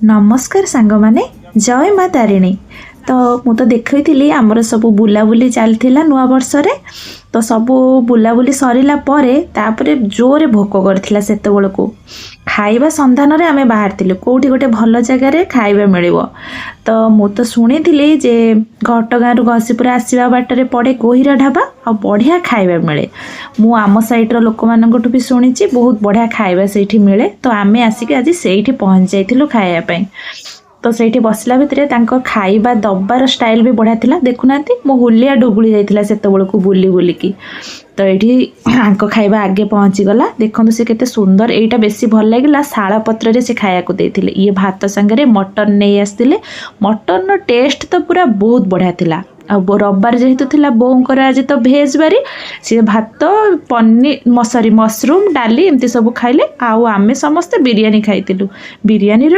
नमस्कार सांग माने जय माँ तारिणी। तो मु तो देखी आमर सब बुलाबुली चलता नुआ वर्ष रे। तो सब बुलाबुली सरला तापरे जोरे भोक करथिला सेते बेलको खाइबा संधान रे आमे बाहर कोठी गोटे भल जगार खाइबा मिलिबो। तो मु तो शुणी जे घटगाँ रु घसीपुरा आसवा बाटर पड़े कोहिरा ढाबा आ बढ़िया खाइबा मिले। मु आम साइड लोक मानकठु भी शुणी बहुत बढ़िया खाइबा सेठी मिले। तो आमे आसिक आज सेठी पहुंच जाइथिलु खाइबा पई। तो सेठी बसला भितर तांको खाइबा दबार स्टाइल भी बढ़िया थिला। देखुना मो हुलिया डुगुली जाइथिला सेते बेलको बुली बुलिकी। तो ये आंक खाइबा आगे पहुँची गला। देखो से केते सुंदर एटा बेसी भल लागिला शाला पत्र रे से खाया को देथिले। ये भात संगे मटन नहीं आसतिले। मटन टेस्ट तो पूरा बहुत बढ़िया थिला। रविवार जेहेतु थिला बोंकर आज तो भेज बारी सी भात पनीर मसरी मशरूम डाली एमती सब खाइले। आउ आमे समस्ते बिरियानी खाइतिलु। बिरियानी रो